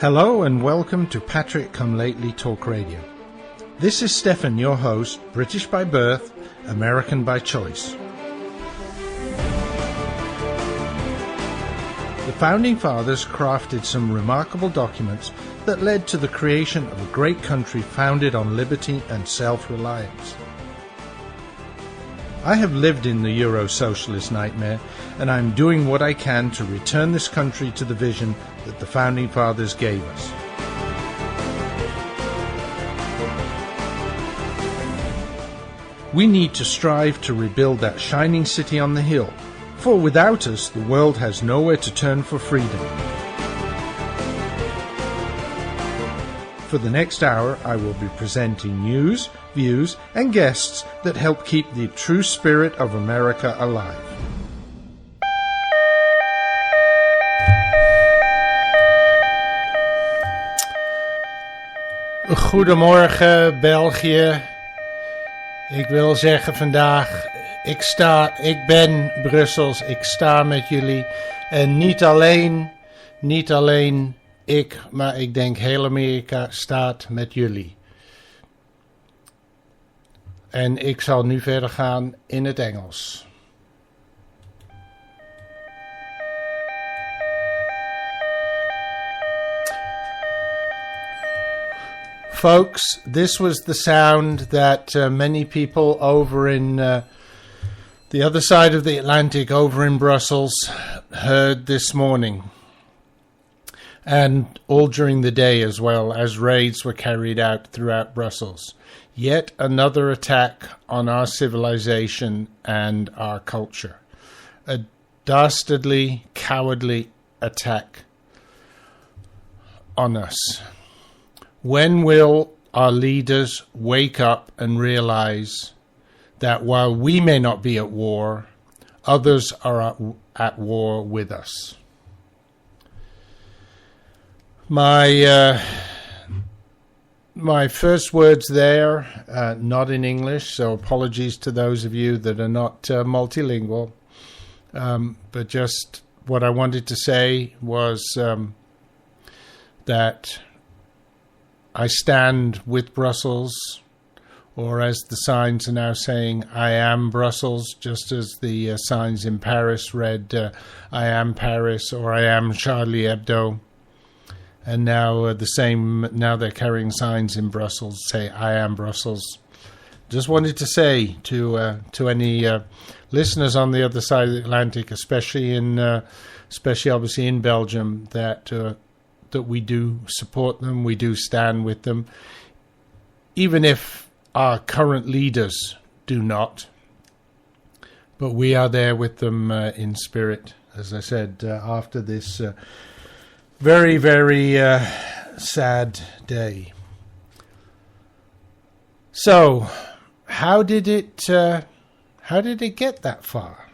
Hello and welcome to Patrick Come Lately Talk Radio. This is Stefan, your host, British by birth, American by choice. The Founding Fathers crafted some remarkable documents that led to the creation of a great country founded on liberty and self-reliance. I have lived in the Euro-socialist nightmare, and I'm doing what I can to return this country to the vision that the Founding Fathers gave us. We need to strive to rebuild that shining city on the hill, for without us, the world has nowhere to turn for freedom. For the next hour, I will be presenting news, views, and guests that help keep the true spirit of America alive. Goedemorgen België. Ik wil zeggen vandaag, ik ben Brussels, ik sta met jullie. En niet alleen ik, maar ik denk heel Amerika staat met jullie. En ik zal nu verder gaan in het Engels. Folks, this was the sound that many people over in the other side of the Atlantic, over in Brussels, heard this morning. And all during the day as well, as raids were carried out throughout Brussels. Yet another attack on our civilization and our culture. A dastardly, cowardly attack on us. When will our leaders wake up and realize that while we may not be at war, others are at war with us? My first words there, not in English, so apologies to those of you that are not multilingual. But just what I wanted to say was that I stand with Brussels, or as the signs are now saying, I am Brussels, just as the signs in Paris read, I am Paris, or I am Charlie Hebdo. And now now they're carrying signs in Brussels, say, I am Brussels. Just wanted to say to any listeners on the other side of the Atlantic, especially obviously in Belgium, that we do support them, we do stand with them, even if our current leaders do not. But we are there with them in spirit, as I said, after this very, very sad day. So, how did it get that far?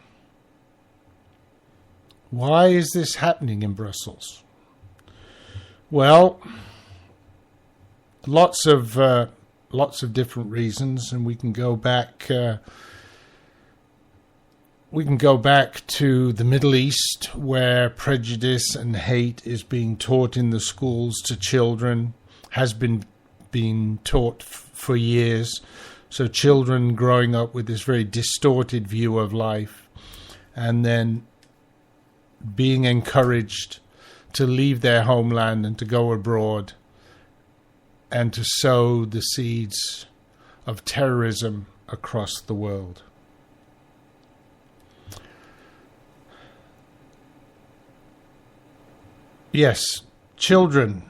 Why is this happening in Brussels? Well, lots of different reasons, and we can go back to the Middle East, where prejudice and hate is being taught in the schools to children, has been being taught for years. So children growing up with this very distorted view of life, and then being encouraged to leave their homeland and to go abroad and to sow the seeds of terrorism across the world. Yes, children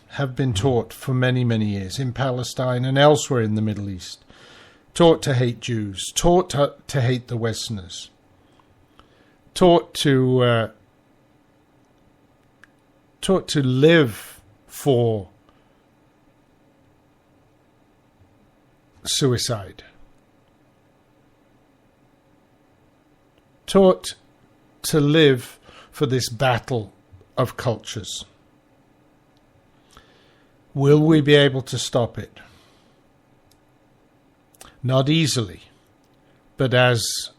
have been taught for many, many years in Palestine and elsewhere in the Middle East, taught to hate Jews, taught to hate the Westerners, taught to live for suicide, taught to live for this battle of cultures. Will we be able to stop it? Not easily, but as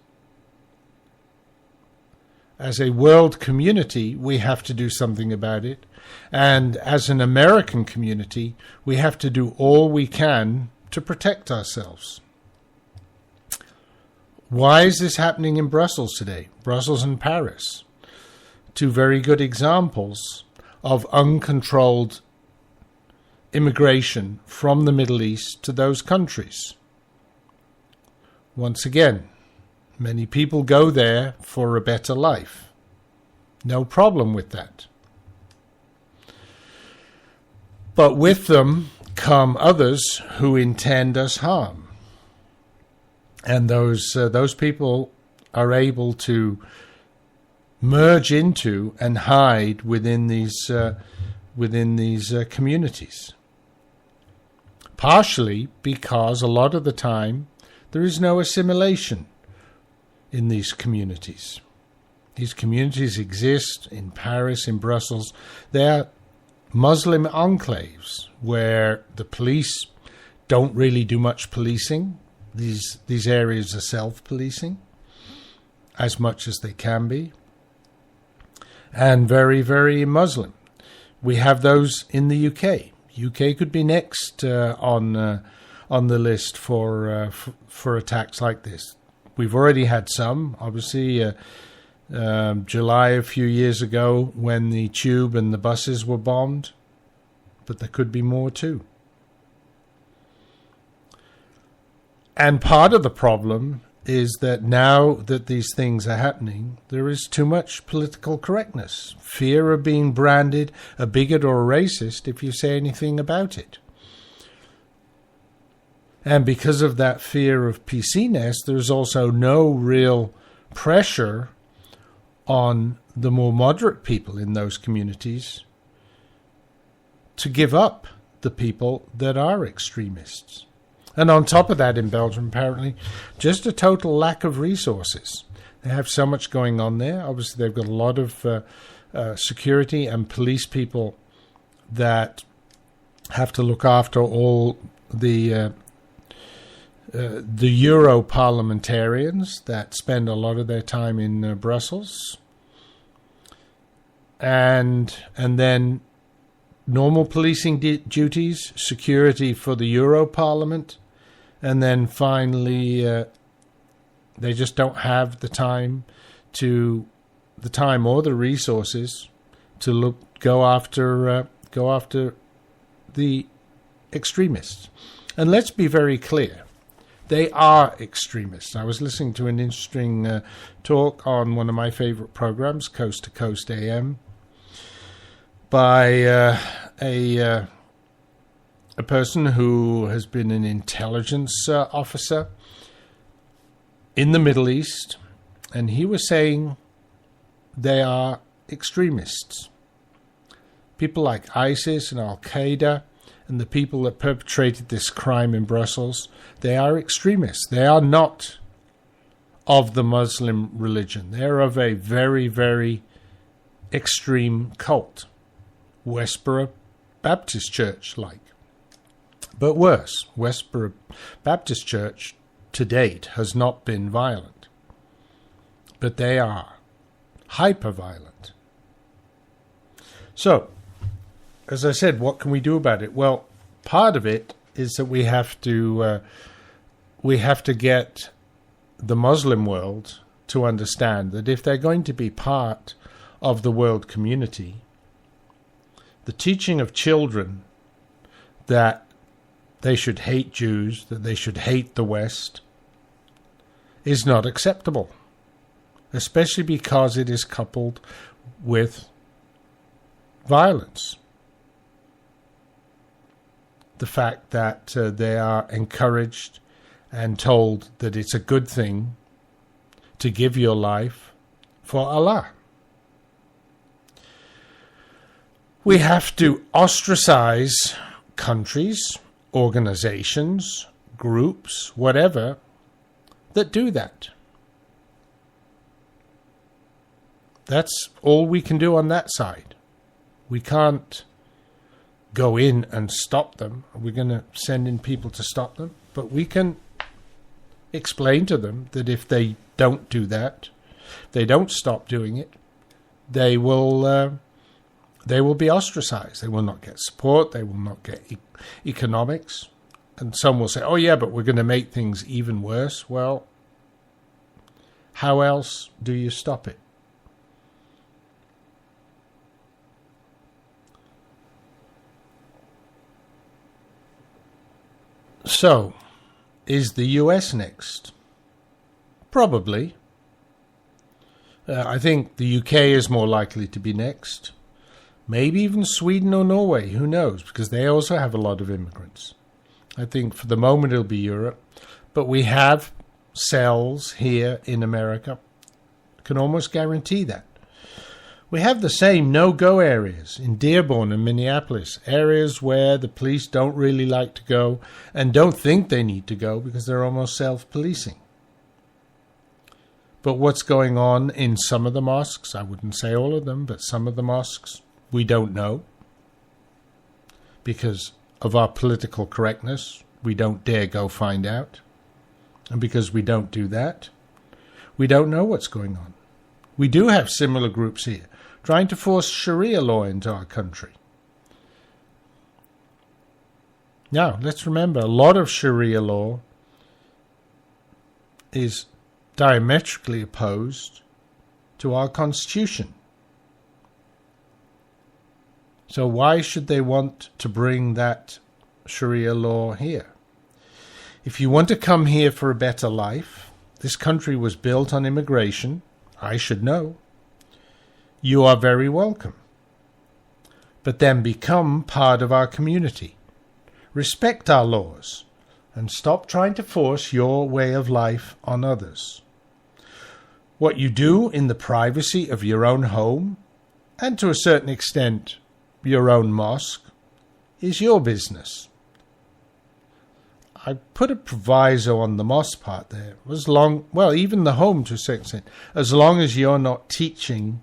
as a world community, we have to do something about it. And as an American community, we have to do all we can to protect ourselves. Why is this happening in Brussels today? Brussels and Paris. Two very good examples of uncontrolled immigration from the Middle East to those countries. Once again, many people go there for a better life. No problem with that. But with them come others who intend us harm. And those people are able to merge into and hide within these communities. Partially because a lot of the time there is no assimilation in these communities. These communities exist in Paris, in Brussels. They are Muslim enclaves where the police don't really do much policing. These areas are self-policing as much as they can be, and very, very Muslim. We have those in the UK. UK could be next on the list for attacks like this. We've already had some, obviously. July a few years ago when the tube and the buses were bombed, but there could be more too. And part of the problem is that now that these things are happening, there is too much political correctness, fear of being branded a bigot or a racist if you say anything about it. And because of that fear of PC-ness, there's also no real pressure on the more moderate people in those communities to give up the people that are extremists. And on top of that, in Belgium, apparently, just a total lack of resources. They have so much going on there. Obviously, they've got a lot of security and police people that have to look after all the Euro parliamentarians that spend a lot of their time in Brussels, and then normal policing duties, security for the Euro Parliament, and then finally they just don't have the time or the resources to go after the extremists. And let's be very clear. They are extremists. I was listening to an interesting talk on one of my favorite programs, Coast to Coast AM, by a person who has been an intelligence officer in the Middle East, and he was saying they are extremists. People like ISIS and Al-Qaeda and the people that perpetrated this crime in Brussels, they are extremists. They are not of the Muslim religion. They're of a very, very extreme cult. Westboro Baptist Church like. But worse, Westboro Baptist Church to date has not been violent. But they are hyper-violent. So, as I said, what can we do about it? Well, part of it is that we have to get the Muslim world to understand that if they're going to be part of the world community, the teaching of children that they should hate Jews, that they should hate the West, is not acceptable, especially because it is coupled with violence. The fact that they are encouraged and told that it's a good thing to give your life for Allah. We have to ostracize countries, organizations, groups, whatever, that do that. That's all we can do on that side. We can't go in and stop them. We're going to send in people to stop them. But we can explain to them that if they don't do that, If they don't stop doing it, they will be ostracized. They will not get support. They will not get economics. And some will say, oh, yeah, but we're going to make things even worse. Well, how else do you stop it? So, is the US next? Probably. I think the UK is more likely to be next. Maybe even Sweden or Norway, who knows, because they also have a lot of immigrants. I think for the moment it'll be Europe. But we have cells here in America. Can almost guarantee that. We have the same no-go areas in Dearborn and Minneapolis, areas where the police don't really like to go and don't think they need to go because they're almost self-policing. But what's going on in some of the mosques, I wouldn't say all of them, but some of the mosques, we don't know. Because of our political correctness, we don't dare go find out. And because we don't do that, we don't know what's going on. We do have similar groups here trying to force Sharia law into our country. Now, let's remember, a lot of Sharia law is diametrically opposed to our Constitution. So why should they want to bring that Sharia law here? If you want to come here for a better life, this country was built on immigration, I should know. You are very welcome. But then become part of our community. Respect our laws and stop trying to force your way of life on others. What you do in the privacy of your own home, and to a certain extent your own mosque, is your business. I put a proviso on the mosque part there. Even the home to a certain extent, as long as you're not teaching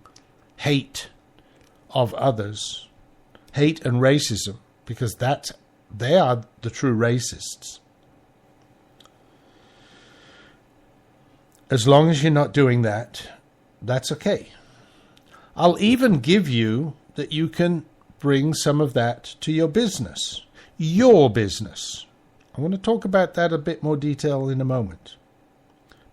hate of others, hate and racism, because they are the true racists. As long as you're not doing that, that's okay. I'll even give you that you can bring some of that to your business. Your business. I want to talk about that a bit more detail in a moment.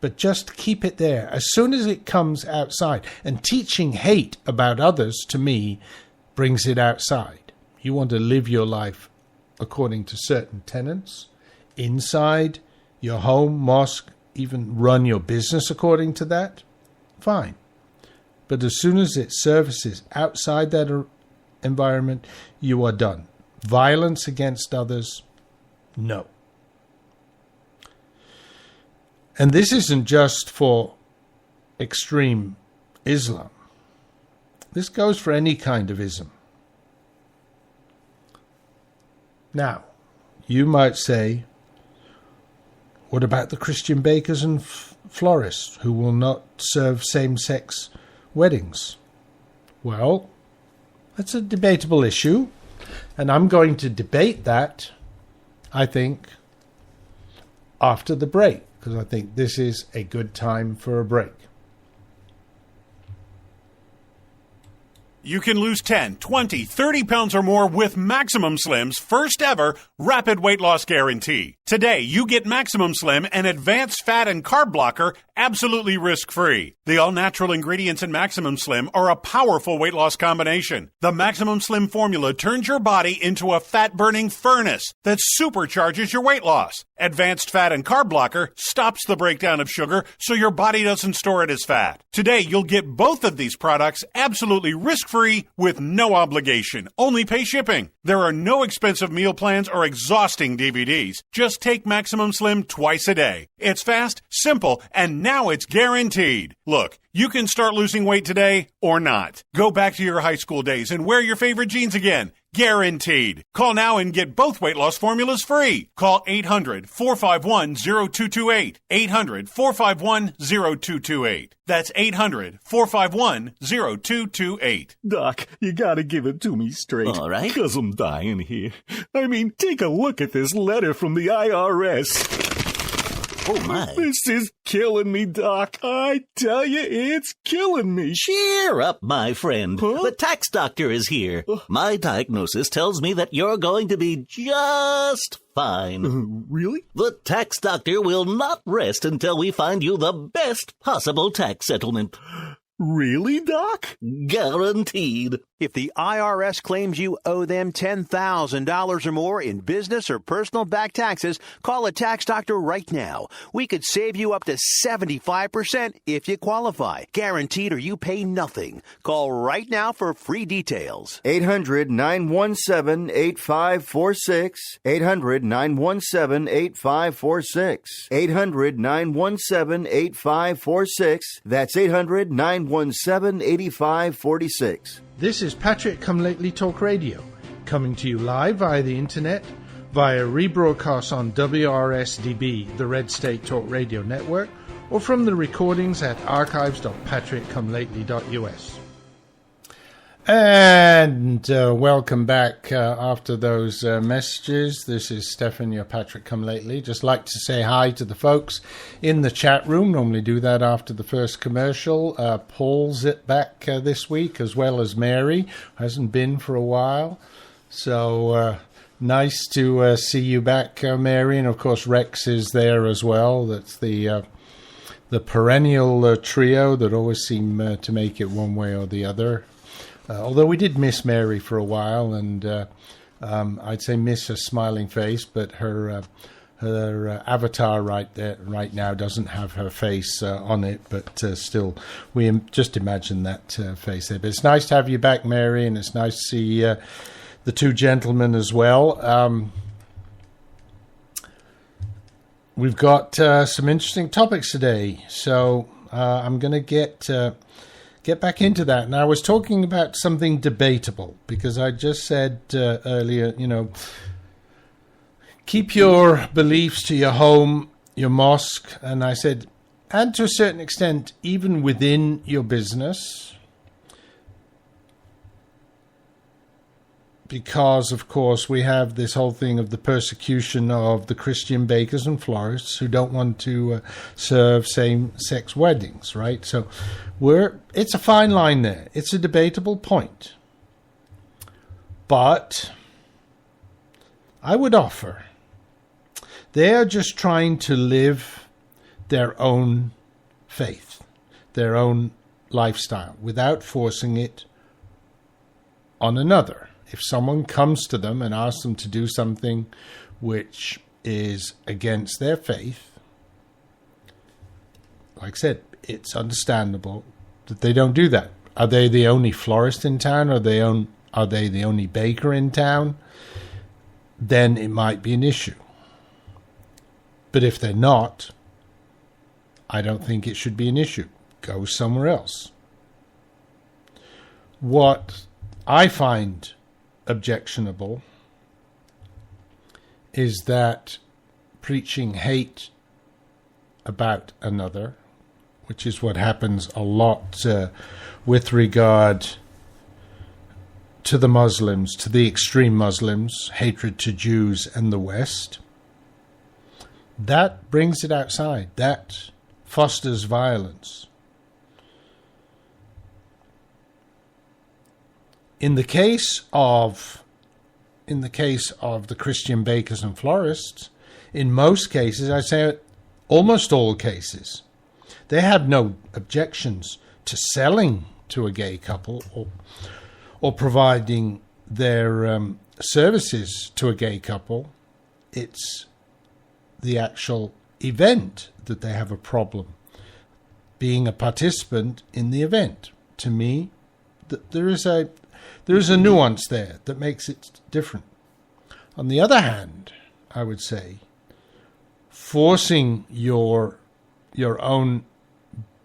But just keep it there. As soon as it comes outside, and teaching hate about others, to me, brings it outside. You want to live your life according to certain tenets, inside your home, mosque, even run your business according to that, fine. But as soon as it surfaces outside that environment, you are done. Violence against others, no. And this isn't just for extreme Islam. This goes for any kind of ism. Now, you might say, what about the Christian bakers and florists who will not serve same-sex weddings? Well, that's a debatable issue, and I'm going to debate that, I think, after the break, because I think this is a good time for a break. You can lose 10, 20, 30 pounds or more with Maximum Slim's first ever rapid weight loss guarantee. Today, you get Maximum Slim, an advanced fat and carb blocker, absolutely risk-free. The all-natural ingredients in Maximum Slim are a powerful weight loss combination. The Maximum Slim formula turns your body into a fat-burning furnace that supercharges your weight loss. Advanced fat and carb blocker stops the breakdown of sugar so your body doesn't store it as fat. Today, you'll get both of these products absolutely risk-free with no obligation. Only pay shipping. There are no expensive meal plans or exhausting DVDs. Just take Maximum Slim twice a day. It's fast, simple, and now it's guaranteed. Look, you can start losing weight today or not. Go back to your high school days and wear your favorite jeans again. Guaranteed. Call now and get both weight loss formulas free. Call 800-451-0228. 800-451-0228. That's 800-451-0228. Doc, you gotta give it to me straight. All right. 'Cause I'm dying here. I mean, take a look at this letter from the IRS. Oh, my. This is killing me, Doc. I tell you, it's killing me. Cheer up, my friend. Huh? The tax doctor is here. My diagnosis tells me that you're going to be just fine. Really? The tax doctor will not rest until we find you the best possible tax settlement. Really, Doc? Guaranteed. If the IRS claims you owe them $10,000 or more in business or personal back taxes, call a tax doctor right now. We could save you up to 75% if you qualify. Guaranteed or you pay nothing. Call right now for free details. 800-917-8546. 800-917-8546. 800-917-8546. That's 800-917-8546. This is Patrick Come Lately Talk Radio, coming to you live via the internet, via rebroadcast on WRSDB, the Red State Talk Radio Network, or from the recordings at archives.patrickcomelately.us. And welcome back after those messages. This is Stefan, your Patrick Come Lately. Just like to say hi to the folks in the chat room. Normally do that after the first commercial. Paul's back this week, as well as Mary. Hasn't been for a while. So nice to see you back, Mary. And of course Rex is there as well. That's the perennial trio that always seem to make it one way or the other. Although we did miss Mary for a while, and I'd say miss her smiling face, but her avatar right now doesn't have her face on it, but still, we just imagine that face there. But it's nice to have you back, Mary, and it's nice to see the two gentlemen as well. We've got some interesting topics today, so I'm going to get back into that. And I was talking about something debatable, because I just said earlier, keep your beliefs to your home, your mosque, and I said, and to a certain extent, even within your business, because, of course, we have this whole thing of the persecution of the Christian bakers and florists who don't want to serve same-sex weddings, right? So it's a fine line there. It's a debatable point. But I would offer they are just trying to live their own faith, their own lifestyle, without forcing it on another. If someone comes to them and asks them to do something which is against their faith, like I said, it's understandable that they don't do that. Are they the only florist in town? Are they the only baker in town? Then it might be an issue. But if they're not, I don't think it should be an issue. Go somewhere else. What I find objectionable is that preaching hate about another, which is what happens a lot with regard to the Muslims, to the extreme Muslims, hatred to Jews and the West. That brings it outside. That fosters violence. In the case of the Christian bakers and florists, in most cases, I say almost all cases, they have no objections to selling to a gay couple or providing their services to a gay couple. It's the actual event that they have a problem, being a participant in the event. To me, there is a nuance there that makes it different. On the other hand, I would say, forcing your own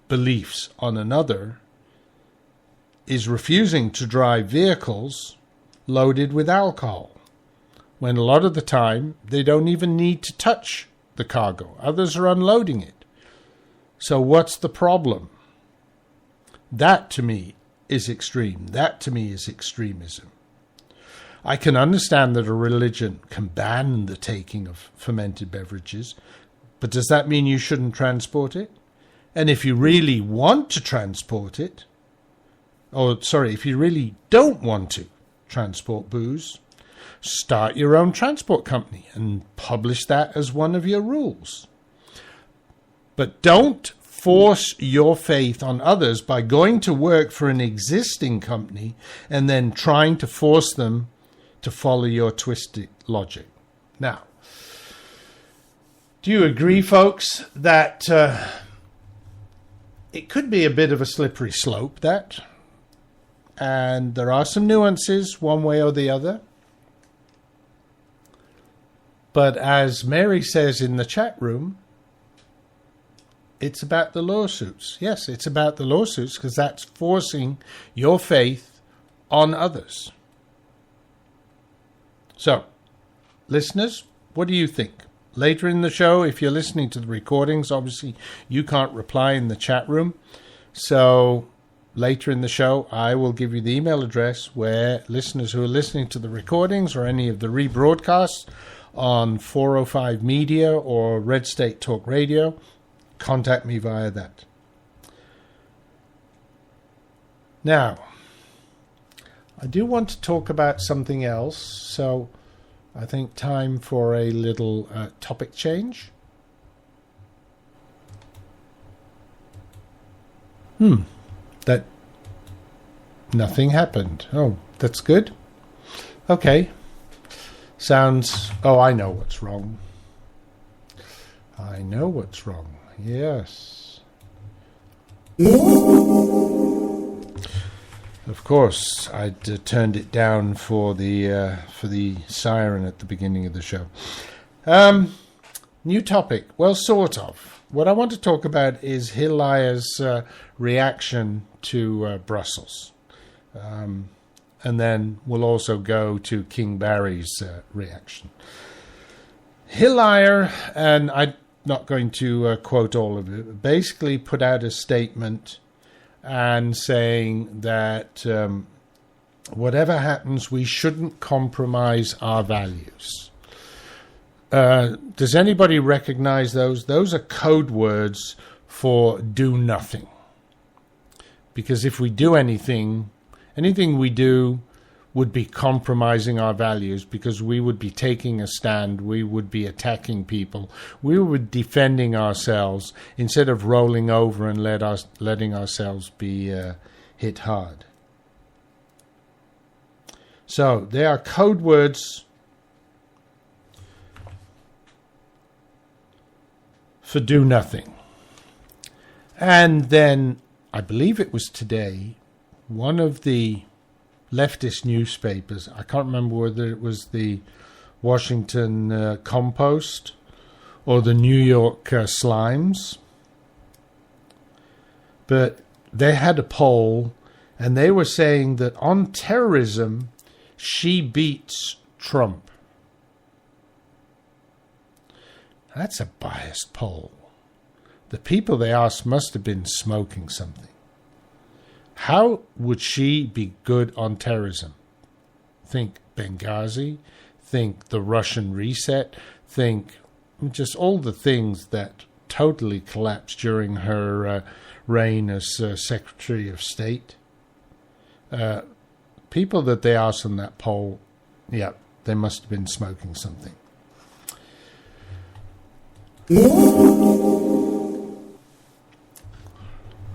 beliefs on another is refusing to drive vehicles loaded with alcohol, when a lot of the time they don't even need to touch the cargo. Others are unloading it. So what's the problem? That, to me, is extreme. That, to me, is extremism. I can understand that a religion can ban the taking of fermented beverages, But does that mean you shouldn't transport it? And if you really want to transport it, if you really don't want to transport booze, start your own transport company and publish that as one of your rules. But don't force your faith on others by going to work for an existing company and then trying to force them to follow your twisted logic. Now, do you agree, folks, that it could be a bit of a slippery slope, that? And there are some nuances one way or the other. But as Mary says in the chat room, it's about the lawsuits. Yes, it's about the lawsuits because that's forcing your faith on others. So, listeners, what do you think? Later in the show, if you're listening to the recordings, obviously you can't reply in the chat room. So later in the show, I will give you the email address where listeners who are listening to the recordings or any of the rebroadcasts on 405 Media or Red State Talk Radio, contact me via that. Now, I do want to talk about something else, so I think time for a little topic change. That nothing happened. Oh, that's good. Okay. Sounds... Oh, I know what's wrong. I know what's wrong. Yes. Of course, I'd turned it down for the siren at the beginning of the show. New topic. Well, sort of. What I want to talk about is Hilaya's reaction to Brussels. And then we'll also go to King Barry's reaction. Hilaya, and I'm not going to quote all of it, basically put out a statement and saying that whatever happens, we shouldn't compromise our values. Does anybody recognize those? Those are code words for do nothing. Because if we do anything we do would be compromising our values, because we would be taking a stand, we would be attacking people, we would be defending ourselves instead of rolling over and letting ourselves be hit hard. So they are code words for do nothing. And then, I believe it was today, one of the leftist newspapers, I can't remember whether it was the Washington Compost or the New York Slimes, but they had a poll and they were saying that on terrorism, she beats Trump. That's a biased poll. The people they asked must have been smoking something. How would she be good on terrorism? Think Benghazi, think the Russian reset, think just all the things that totally collapsed during her reign as Secretary of State. People that they asked in that poll, yeah, they must have been smoking something.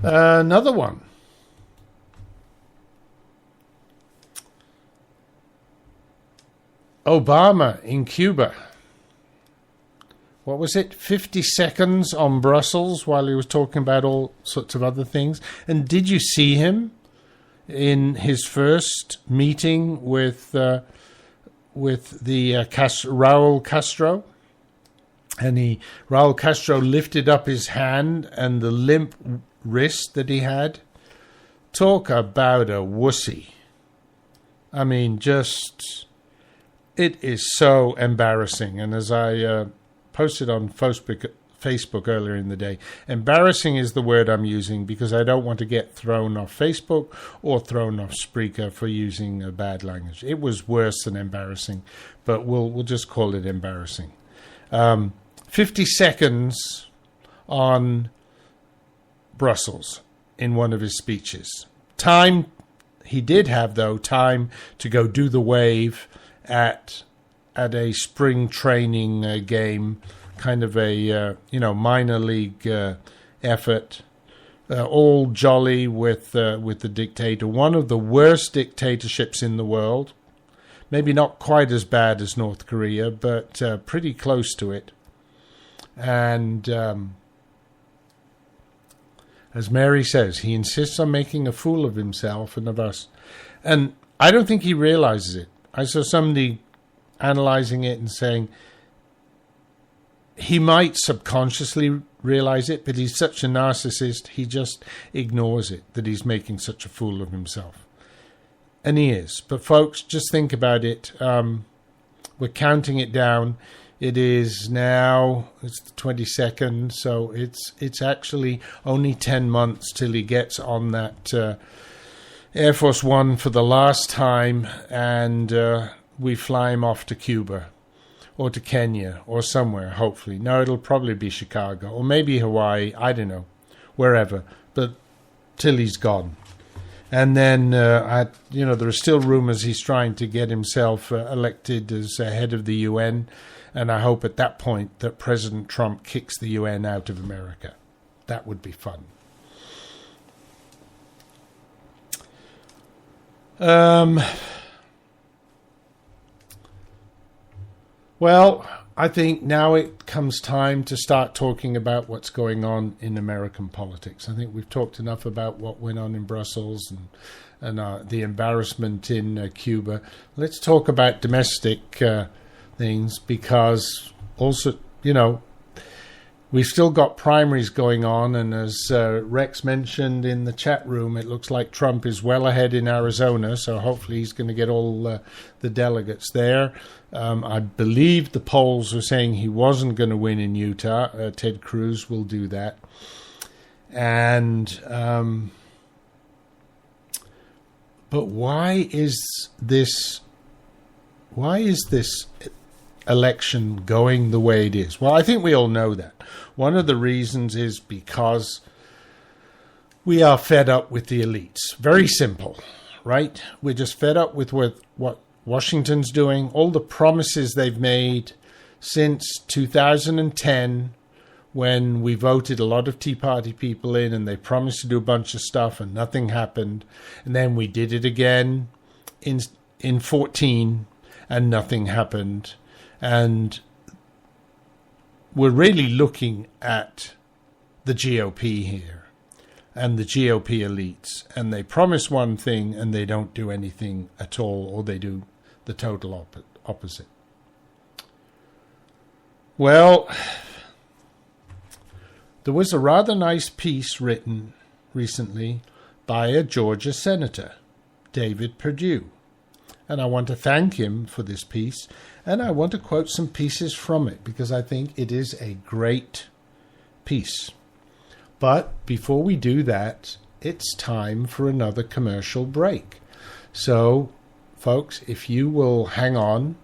Another one. Obama in Cuba. What was it? 50 seconds on Brussels while he was talking about all sorts of other things. And did you see him in his first meeting with the Raul Castro? And Raul Castro lifted up his hand and the limp wrist that he had. Talk about a wussy. I mean, just... It is so embarrassing. And as I posted on Facebook earlier in the day, embarrassing is the word I'm using because I don't want to get thrown off Facebook or thrown off Spreaker for using a bad language. It was worse than embarrassing, but we'll just call it embarrassing. 50 seconds on Brussels in one of his speeches. He did have, though, time to go do the wave at a spring training game, kind of a minor league effort. All jolly with the dictator, one of the worst dictatorships in the world. Maybe not quite as bad as North Korea, but pretty close to it. And as Mary says, he insists on making a fool of himself and of us. And I don't think he realizes it. I saw somebody analyzing it and saying he might subconsciously realize it, but he's such a narcissist, he just ignores it, that he's making such a fool of himself. And he is. But folks, just think about it. We're counting it down. It is now, it's the 22nd, so it's actually only 10 months till he gets on that Air Force One for the last time, and we fly him off to Cuba or to Kenya or somewhere, hopefully. No, it'll probably be Chicago or maybe Hawaii, I don't know, wherever, but till he's gone. And then, there are still rumors he's trying to get himself elected as head of the UN. And I hope at that point that President Trump kicks the UN out of America. That would be fun. Well, I think now it comes time to start talking about what's going on in American politics. I think we've talked enough about what went on in Brussels and the embarrassment in Cuba. Let's talk about domestic things, because also, we've still got primaries going on, and as Rex mentioned in the chat room, it looks like Trump is well ahead in Arizona, so hopefully he's going to get all the delegates there. I believe the polls were saying he wasn't going to win in Utah. Ted Cruz will do that. And but why is this election going the way it is? Well, I think we all know that. One of the reasons is because we are fed up with the elites. Very simple, right? We're just fed up with what Washington's doing, all the promises they've made since 2010, when we voted a lot of Tea Party people in and they promised to do a bunch of stuff and nothing happened. And then we did it again in 14 and nothing happened. And we're really looking at the GOP here and the GOP elites. And they promise one thing and they don't do anything at all, or they do the total opposite. Well, there was a rather nice piece written recently by a Georgia senator, David Perdue. And I want to thank him for this piece. And I want to quote some pieces from it because I think it is a great piece. But before we do that, it's time for another commercial break. So, folks, if you will hang on,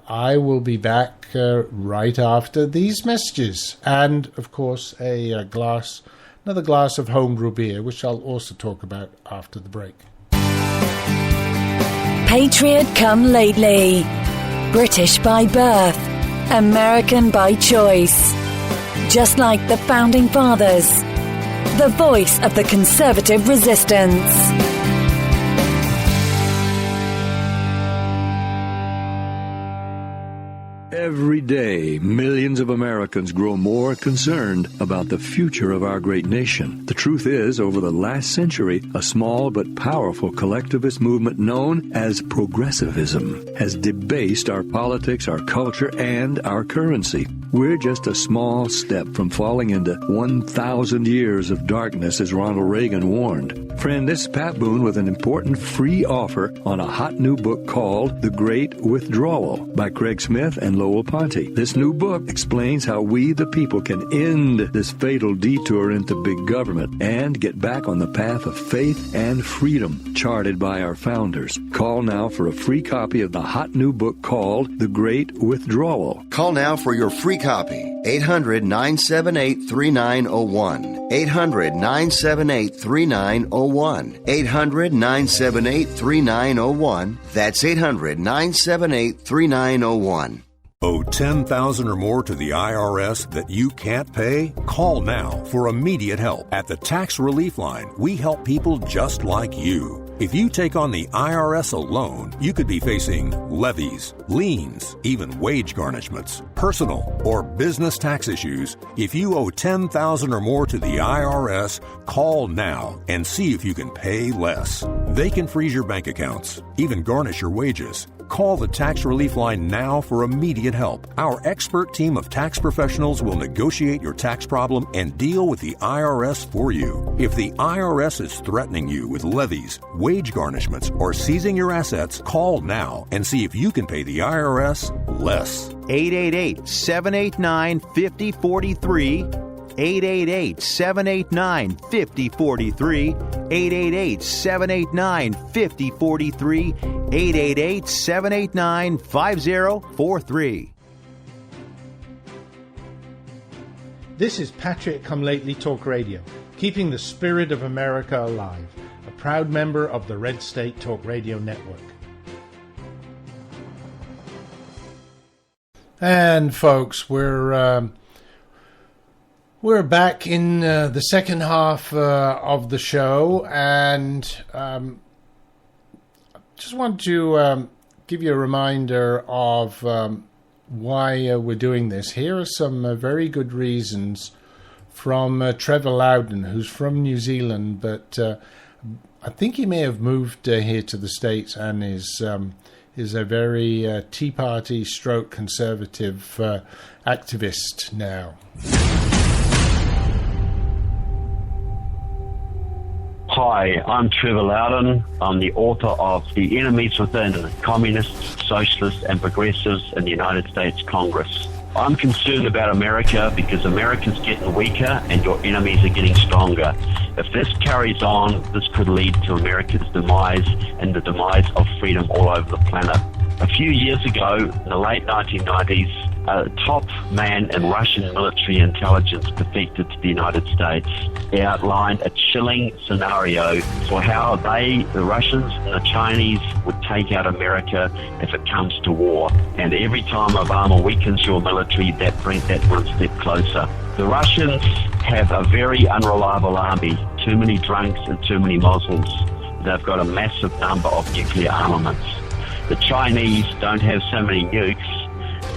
I will be back right after these messages. And, of course, another glass of homebrew beer, which I'll also talk about after the break. Patriot come lately. British by birth. American by choice. Just like the Founding Fathers. The voice of the conservative resistance. Every day, millions of Americans grow more concerned about the future of our great nation. The truth is, over the last century, a small but powerful collectivist movement known as progressivism has debased our politics, our culture, and our currency. We're just a small step from falling into 1,000 years of darkness, as Ronald Reagan warned. Friend, this is Pat Boone with an important free offer on a hot new book called The Great Withdrawal by Craig Smith and Lowell Ponte. This new book explains how we, the people, can end this fatal detour into big government and get back on the path of faith and freedom charted by our founders. Call now for a free copy of the hot new book called The Great Withdrawal. Call now for your free copy. 800-978-3901. 800-978-3901. 800-978-3901. That's 800-978-3901. Owe $10,000 or more to the IRS that you can't pay? Call now for immediate help. At the Tax Relief Line, we help people just like you. If you take on the IRS alone, you could be facing levies, liens, even wage garnishments, personal or business tax issues. If you owe $10,000 or more to the IRS, call now and see if you can pay less. They can freeze your bank accounts, even garnish your wages. Call the Tax Relief Line now for immediate help. Our expert team of tax professionals will negotiate your tax problem and deal with the IRS for you. If the IRS is threatening you with levies, wage garnishments, or seizing your assets, call now and see if you can pay the IRS less. 888-789-5043. 888-789-5043. 888-789-5043. 888-789-5043. This is Patrick Come Lately Talk Radio, keeping the spirit of America alive, a proud member of the Red State Talk Radio Network. And folks, we're back in the second half of the show, and just want to give you a reminder of why we're doing this. Here are some very good reasons from Trevor Loudon, who's from New Zealand, but I think he may have moved here to the States and is a very Tea Party stroke conservative activist now. Hi, I'm Trevor Loudon. I'm the author of The Enemies Within, Communists, Socialists and Progressives in the United States Congress. I'm concerned about America because America's getting weaker and your enemies are getting stronger. If this carries on, this could lead to America's demise and the demise of freedom all over the planet. A few years ago, in the late 1990s, a top man in Russian military intelligence defected to the United States. He outlined a chilling scenario for how the Russians and the Chinese would take out America if it comes to war. And every time Obama weakens your military, that brings that one step closer. The Russians have a very unreliable army, too many drunks and too many Muslims. They've got a massive number of nuclear armaments. The Chinese don't have so many nukes,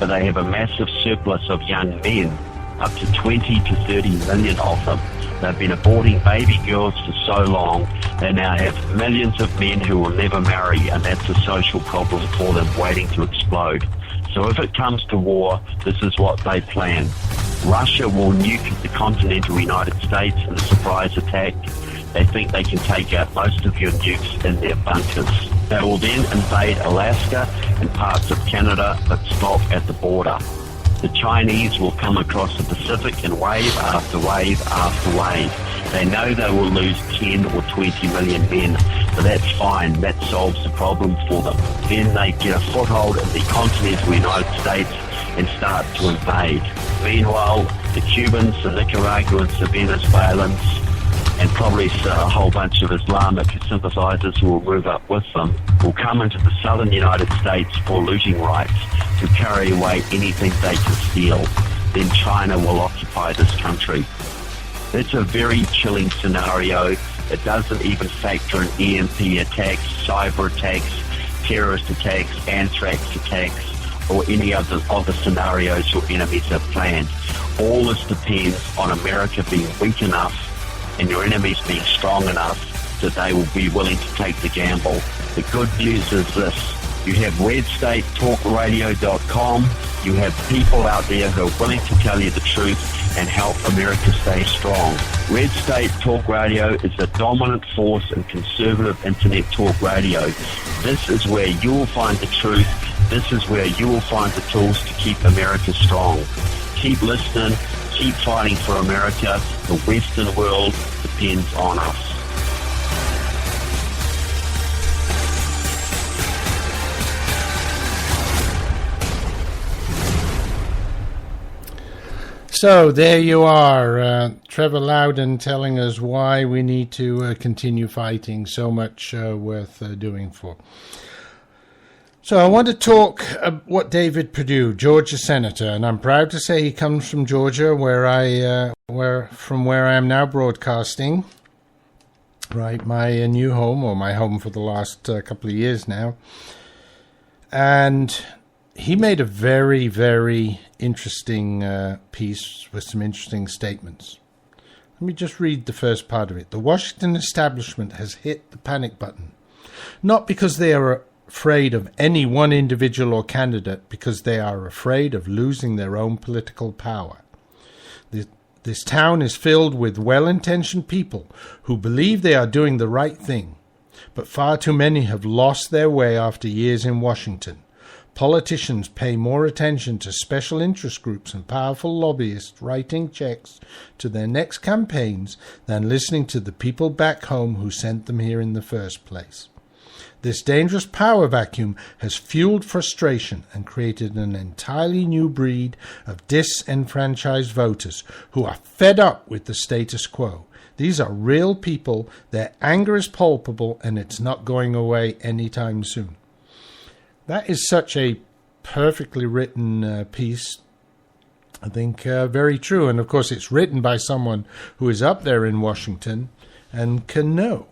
but they have a massive surplus of young men, up to 20 to 30 million of them. They've been aborting baby girls for so long, they now have millions of men who will never marry, and that's a social problem for them waiting to explode. So if it comes to war, this is what they plan. Russia will nuke the continental United States in a surprise attack. They think they can take out most of your nukes in their bunkers. They will then invade Alaska and parts of Canada, but stop at the border. The Chinese will come across the Pacific in wave after wave after wave. They know they will lose 10 or 20 million men, but that's fine. That solves the problem for them. Then they get a foothold in the continental United States and start to invade. Meanwhile, the Cubans, the Nicaraguans, the Venezuelans, and probably a whole bunch of Islamic sympathizers who will move up with them, will come into the southern United States for looting rights to carry away anything they can steal. Then China will occupy this country. It's a very chilling scenario. It doesn't even factor in EMP attacks, cyber attacks, terrorist attacks, anthrax attacks, or any other scenarios your enemies have planned. All this depends on America being weak enough and your enemies being strong enough that they will be willing to take the gamble. The good news is this. You have RedStateTalkRadio.com. You have people out there who are willing to tell you the truth and help America stay strong. Red State Talk Radio is the dominant force in conservative internet talk radio. This is where you will find the truth. This is where you will find the tools to keep America strong. Keep listening. Keep fighting for America. The Western world depends on us. So there you are, Trevor Loudon telling us why we need to continue fighting. So much worth doing for. So I want to talk what David Perdue, Georgia senator, and I'm proud to say he comes from Georgia, where I am now broadcasting. Right, my new home, or my home for the last couple of years now. And he made a very, very interesting piece with some interesting statements. Let me just read the first part of it. The Washington establishment has hit the panic button, not because they are afraid of any one individual or candidate, because they are afraid of losing their own political power. This town is filled with well-intentioned people who believe they are doing the right thing, but far too many have lost their way after years in Washington. Politicians pay more attention to special interest groups and powerful lobbyists writing checks to their next campaigns than listening to the people back home who sent them here in the first place. This dangerous power vacuum has fueled frustration and created an entirely new breed of disenfranchised voters who are fed up with the status quo. These are real people, their anger is palpable, and it's not going away anytime soon. That is such a perfectly written piece. I think very true. And of course, it's written by someone who is up there in Washington and can know.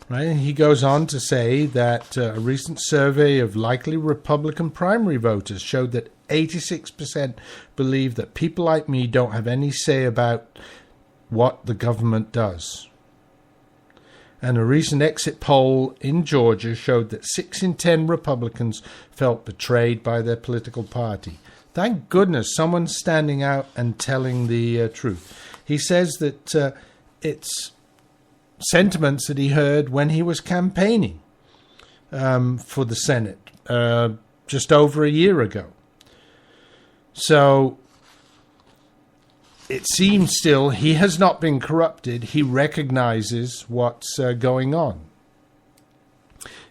Right? And he goes on to say that a recent survey of likely Republican primary voters showed that 86% believe that people like me don't have any say about what the government does. And a recent exit poll in Georgia showed that 6 in 10 Republicans felt betrayed by their political party. Thank goodness someone's standing out and telling the truth. He says that it's sentiments that he heard when he was campaigning for the Senate just over a year ago. So it seems still he has not been corrupted. He recognizes what's going on.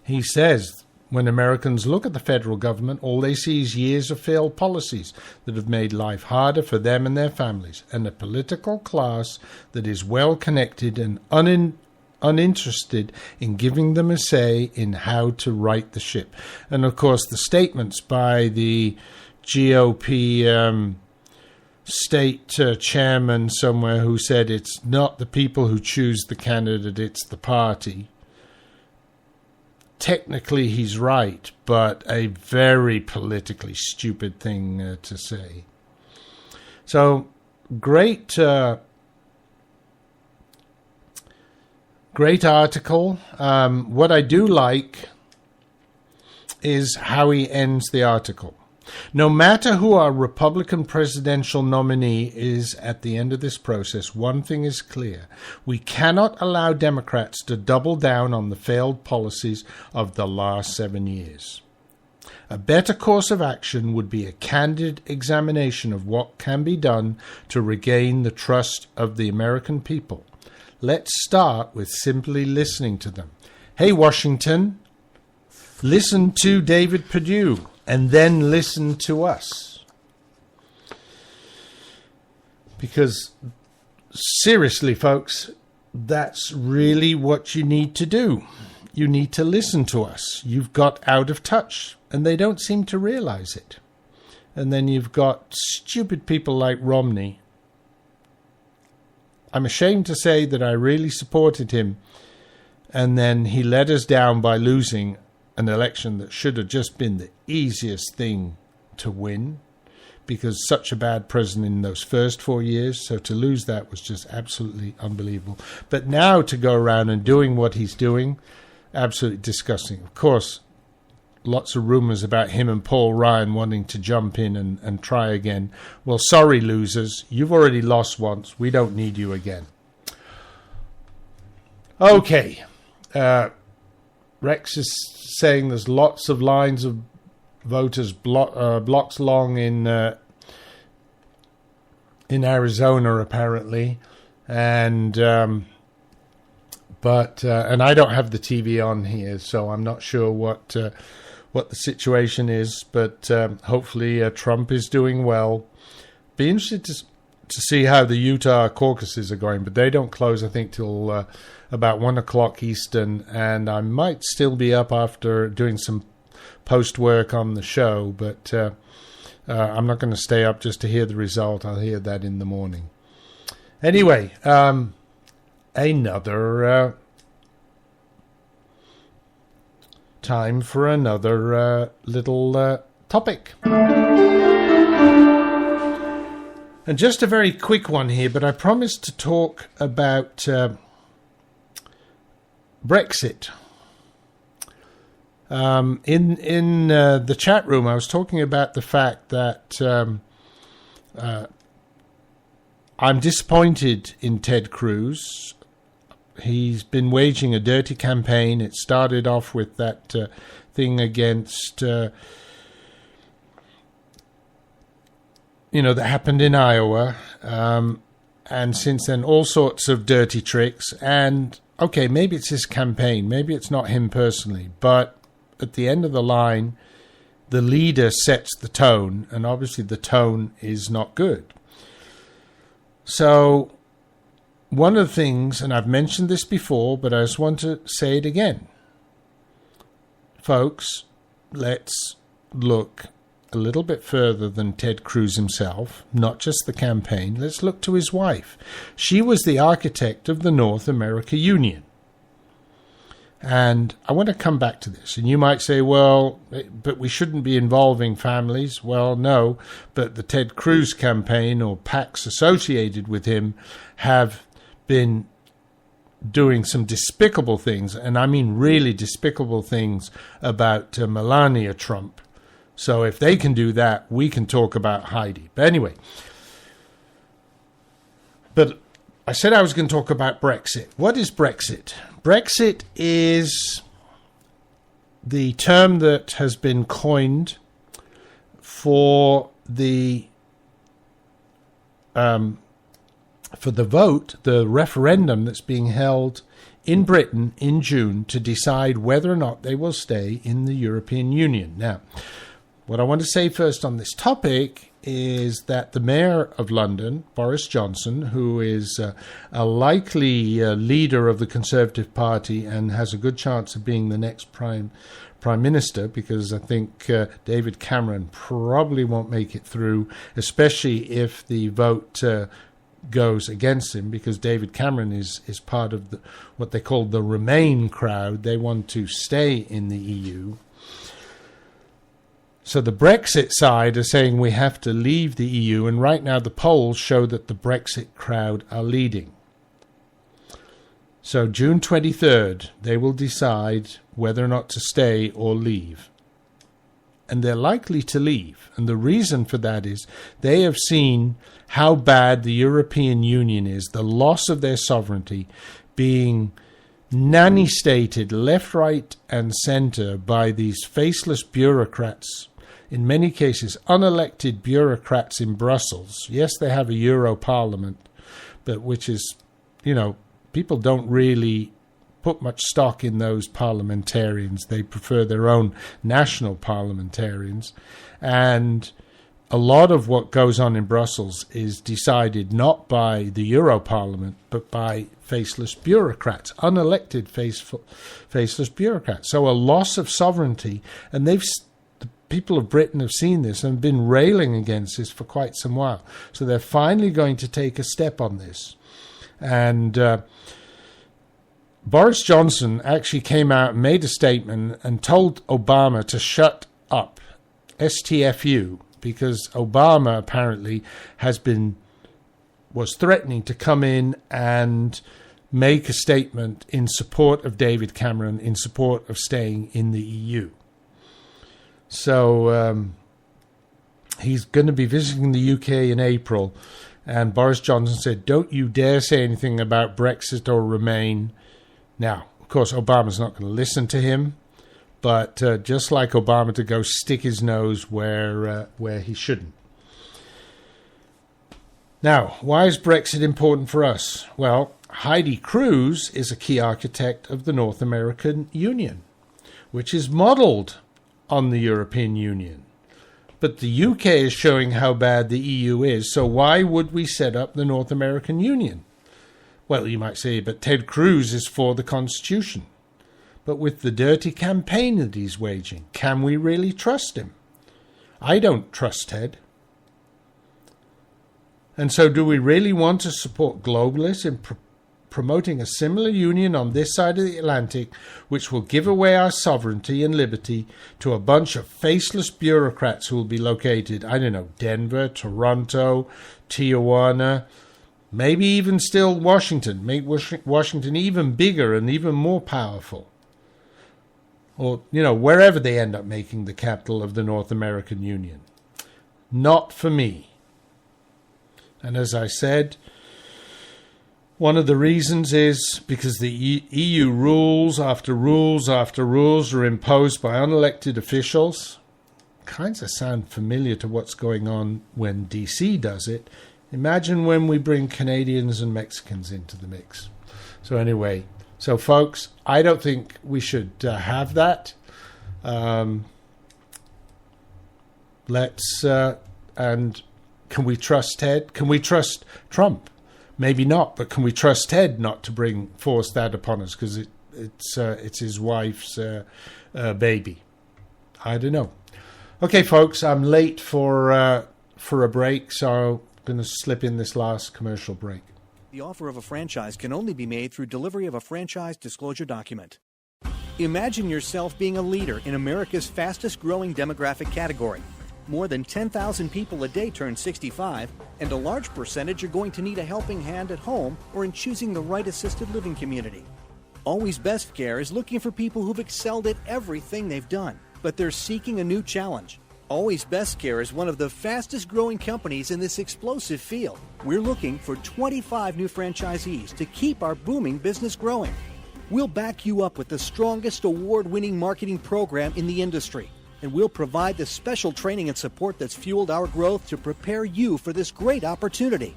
He says when Americans look at the federal government, all they see is years of failed policies that have made life harder for them and their families, and a political class that is well connected and uninterested in giving them a say in how to right the ship. And of course, the statements by the GOP state chairman somewhere who said it's not the people who choose the candidate, it's the party. Technically, he's right, but a very politically stupid thing to say. So, great article. What I do like is how he ends the article. No matter who our Republican presidential nominee is at the end of this process, one thing is clear. We cannot allow Democrats to double down on the failed policies of the last 7 years. A better course of action would be a candid examination of what can be done to regain the trust of the American people. Let's start with simply listening to them. Hey, Washington, listen to David Perdue. And then listen to us. Because, seriously, folks, that's really what you need to do. You need to listen to us. You've got out of touch, and they don't seem to realize it. And then you've got stupid people like Romney. I'm ashamed to say that I really supported him, and then he let us down by losing an election that should have just been the easiest thing to win, because such a bad president in those first 4 years. So to lose that was just absolutely unbelievable. But now to go around and doing what he's doing, absolutely disgusting. Of course, lots of rumors about him and Paul Ryan wanting to jump in and try again. Well, sorry, losers. You've already lost once. We don't need you again. Okay. Rex is saying there's lots of lines of voters blocks long in Arizona apparently, and and I don't have the TV on here, so I'm not sure what the situation is. But hopefully Trump is doing well, be interested to see how the Utah caucuses are going, but they don't close, I think, till about 1 o'clock Eastern, and I might still be up after doing some post work on the show, but I'm not going to stay up just to hear the result. I'll hear that in the morning. Anyway, another time for another little topic. And just a very quick one here, but I promised to talk about Brexit. In the chat room, I was talking about the fact that I'm disappointed in Ted Cruz. He's been waging a dirty campaign. It started off with that thing against, that happened in Iowa. And since then, all sorts of dirty tricks. And, okay, maybe it's his campaign. Maybe it's not him personally. But at the end of the line, the leader sets the tone. And obviously the tone is not good. So one of the things, and I've mentioned this before, but I just want to say it again. Folks, let's look a little bit further than Ted Cruz himself, not just the campaign. Let's look to his wife. She was the architect of the North America Union. And I want to come back to this. And you might say, well, but we shouldn't be involving families. Well, no, but the Ted Cruz campaign or PACs associated with him have been doing some despicable things, and I mean really despicable things about Melania Trump. So if they can do that, we can talk about Heidi. But anyway, but I said I was going to talk about Brexit. What is Brexit? Brexit is the term that has been coined for the vote, the referendum that's being held in Britain in June to decide whether or not they will stay in the European Union. Now, what I want to say first on this topic is that the Mayor of London, Boris Johnson, who is a likely leader of the Conservative Party and has a good chance of being the next Prime Minister, because I think David Cameron probably won't make it through, especially if the vote goes against him, because David Cameron is part of what they call the Remain crowd. They want to stay in the EU. So the Brexit side are saying we have to leave the EU, and right now the polls show that the Brexit crowd are leading. So June 23rd, they will decide whether or not to stay or leave. And they're likely to leave. And the reason for that is they have seen how bad the European Union is, the loss of their sovereignty being nanny-stated left, right, and centre by these faceless bureaucrats, in many cases unelected bureaucrats in Brussels. Yes, they have a Euro Parliament, but which is, people don't really put much stock in those parliamentarians. They prefer their own national parliamentarians. And a lot of what goes on in Brussels is decided not by the Euro Parliament, but by faceless bureaucrats, unelected faceless bureaucrats. So a loss of sovereignty, and the people of Britain have seen this and been railing against this for quite some while. So they're finally going to take a step on this. And Boris Johnson actually came out and made a statement and told Obama to shut up, STFU, because Obama apparently was threatening to come in and make a statement in support of David Cameron, in support of staying in the EU. So he's going to be visiting the UK in April, and Boris Johnson said, don't you dare say anything about Brexit or Remain. Now, of course, Obama's not going to listen to him, but just like Obama to go stick his nose where he shouldn't. Now, why is Brexit important for us? Well, Heidi Cruz is a key architect of the North American Union, which is modelled on the European Union. But the UK is showing how bad the EU is, so why would we set up the North American Union? Well, you might say, but Ted Cruz is for the Constitution. But with the dirty campaign that he's waging, can we really trust him? I don't trust Ted. And so do we really want to support globalists in promoting a similar union on this side of the Atlantic, which will give away our sovereignty and liberty to a bunch of faceless bureaucrats who will be located, I don't know, Denver, Toronto, Tijuana, maybe even still Washington, make Washington even bigger and even more powerful. Or, wherever they end up making the capital of the North American Union. Not for me. And as I said, one of the reasons is because the EU rules after rules after rules are imposed by unelected officials. Kinds of sound familiar to what's going on when DC does it. Imagine when we bring Canadians and Mexicans into the mix. So anyway, folks, I don't think we should have that. And can we trust Ted? Can we trust Trump? Maybe not, but can we trust Ted not to force that upon us because it's his wife's baby? I don't know. Okay, folks, I'm late for a break, so I'm going to slip in this last commercial break. The offer of a franchise can only be made through delivery of a franchise disclosure document. Imagine yourself being a leader in America's fastest growing demographic category. More than 10,000 people a day turn 65, and a large percentage are going to need a helping hand at home or in choosing the right assisted living community. Always Best Care is looking for people who've excelled at everything they've done, but they're seeking a new challenge. Always Best Care is one of the fastest growing companies in this explosive field. We're looking for 25 new franchisees to keep our booming business growing. We'll back you up with the strongest award-winning marketing program in the industry, and we'll provide the special training and support that's fueled our growth to prepare you for this great opportunity.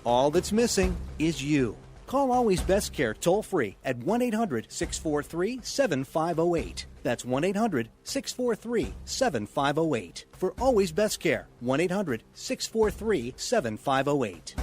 All that's missing is you. Call Always Best Care toll-free at 1-800-643-7508. That's 1-800-643-7508. For Always Best Care, 1-800-643-7508.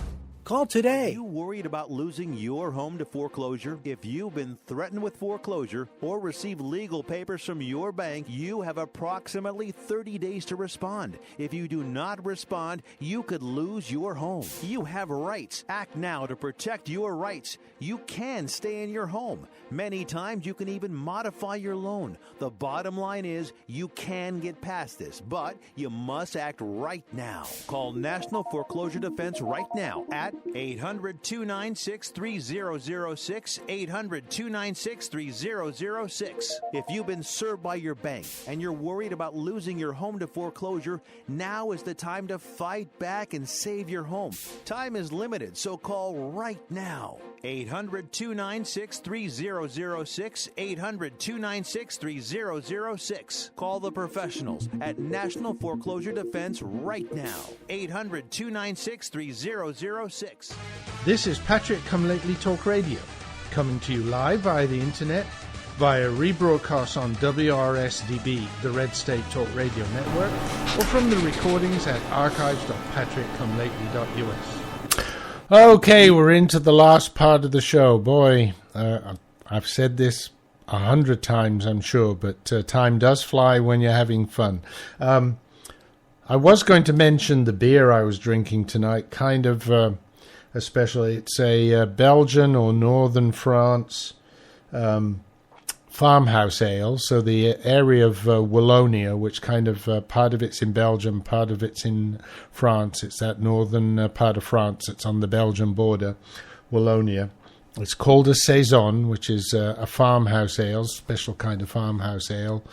Call today. Are you worried about losing your home to foreclosure? If you've been threatened with foreclosure or received legal papers from your bank, you have approximately 30 days to respond. If you do not respond, you could lose your home. You have rights. Act now to protect your rights. You can stay in your home. Many times you can even modify your loan. The bottom line is you can get past this, but you must act right now. Call National Foreclosure Defense right now at 800-296-3006, 800-296-3006. If you've been served by your bank and you're worried about losing your home to foreclosure, now is the time to fight back and save your home. Time is limited, so call right now. 800-296-3006, 800-296-3006. Call the professionals at National Foreclosure Defense right now. 800-296-3006. This is Patrick Come Lately Talk Radio, coming to you live via the internet, via rebroadcast on WRSDB, the Red State Talk Radio Network, or from the recordings at archives.patrickcomelately.us. Okay, we're into the last part of the show. Boy, I've said this 100 times, I'm sure, but time does fly when you're having fun. I was going to mention the beer I was drinking tonight, kind of especially. It's a Belgian or Northern France farmhouse ale. So the area of Wallonia, which kind of part of it's in Belgium, part of it's in France. It's that northern part of France. It's on the Belgian border, Wallonia. It's called a Saison, which is a farmhouse ale, special kind of farmhouse ale.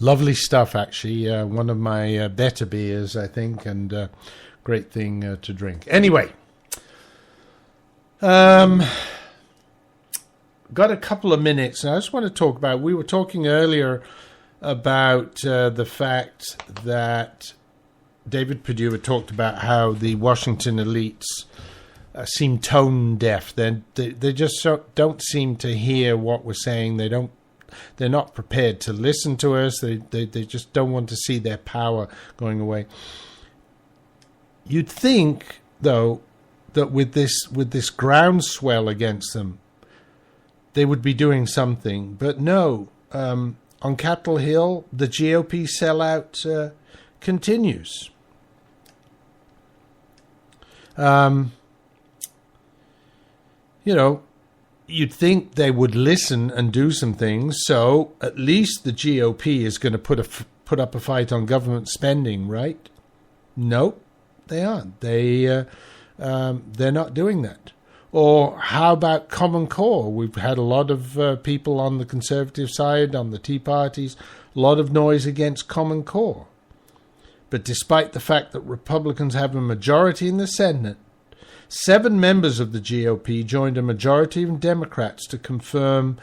Lovely stuff, actually. One of my better beers, I think, and great thing to drink. Anyway, got a couple of minutes, and I just want to talk about, we were talking earlier about the fact that David Perdue had talked about how the Washington elites seem tone deaf. They just don't seem to hear what we're saying. They don't They're not prepared to listen to us. They just don't want to see their power going away. You'd think, though, that with this groundswell against them, they would be doing something. But no, on Capitol Hill, the GOP sellout continues. You'd think they would listen and do some things. So at least the GOP is going to put up a fight on government spending, right? Nope, they aren't. They're not doing that. Or how about Common Core? We've had a lot of people on the Conservative side, on the Tea Parties, a lot of noise against Common Core. But despite the fact that Republicans have a majority in the Senate, 7 members of the GOP joined a majority of Democrats to confirm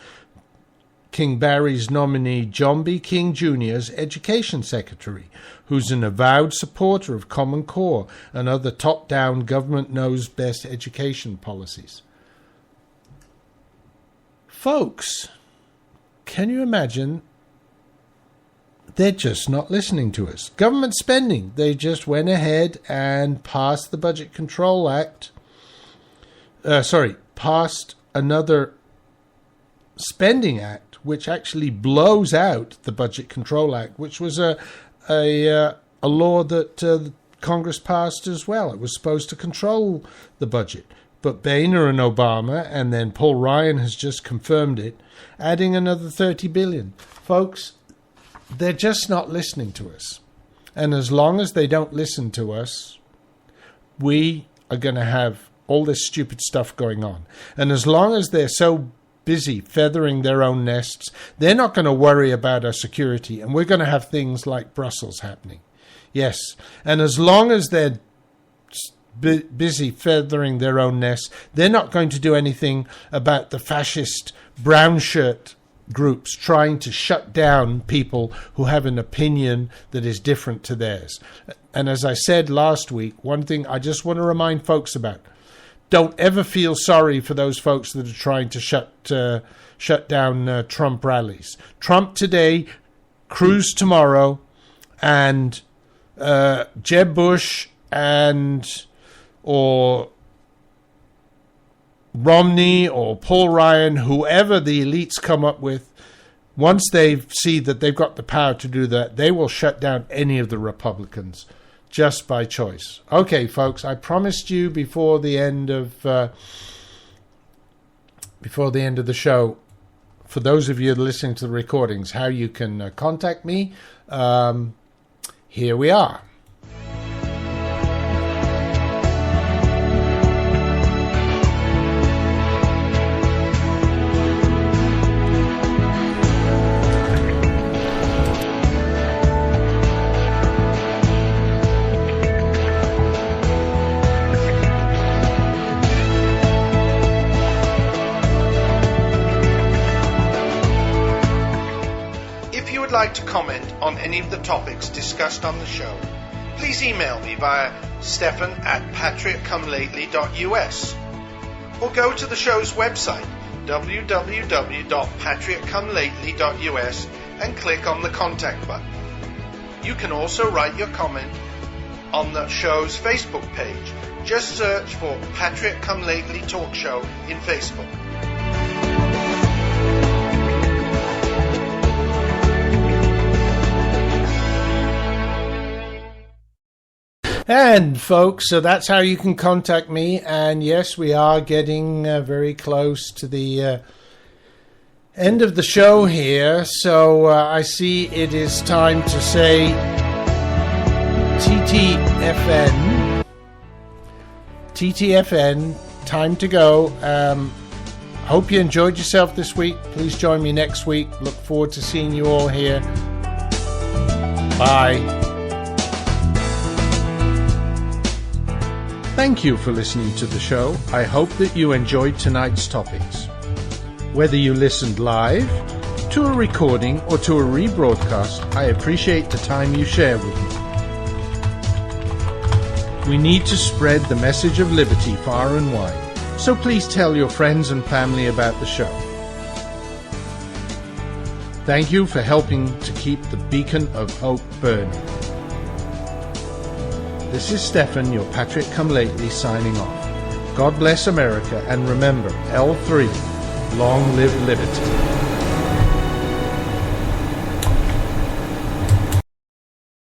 King Barry's nominee John B. King Jr. as Education Secretary, who's an avowed supporter of Common Core and other top-down government-knows-best education policies. Folks, can you imagine? They're just not listening to us. Government spending, they just went ahead and passed the Budget Control Act. Passed another spending act, which actually blows out the Budget Control Act, which was a law that Congress passed as well. It was supposed to control the budget. But Boehner and Obama, and then Paul Ryan has just confirmed it, adding another $30 billion. Folks, they're just not listening to us. And as long as they don't listen to us, we are going to have all this stupid stuff going on. And as long as they're so busy feathering their own nests, they're not going to worry about our security. And we're going to have things like Brussels happening. Yes. And as long as they're busy feathering their own nests, they're not going to do anything about the fascist brown shirt groups trying to shut down people who have an opinion that is different to theirs. And as I said last week, one thing I just want to remind folks about: don't ever feel sorry for those folks that are trying to shut down Trump rallies. Trump today, Cruz tomorrow, and Jeb Bush or Romney or Paul Ryan, whoever the elites come up with, once they see that they've got the power to do that, they will shut down any of the Republicans just by choice. Okay, folks, I promised you before the end of the show, for those of you listening to the recordings, how you can contact me. Here we are. Like to comment on any of the topics discussed on the show, please email me via stephan@patriotcomelately.us or go to the show's website www.patriotcomelately.us and click on the contact button. You can also write your comment on the show's Facebook page. Just search for Patriot Come Lately Talk Show in Facebook. And folks, so that's how you can contact me. And yes, we are getting very close to the end of the show here. So I see it is time to say TTFN, time to go. Hope you enjoyed yourself this week. Please join me next week. Look forward to seeing you all here. Bye. Thank you for listening to the show. I hope that you enjoyed tonight's topics. Whether you listened live, to a recording, or to a rebroadcast, I appreciate the time you share with me. We need to spread the message of liberty far and wide, so please tell your friends and family about the show. Thank you for helping to keep the beacon of hope burning. This is Stefan, your Patriot Come Lately, signing off. God bless America, and remember, L3, long live liberty.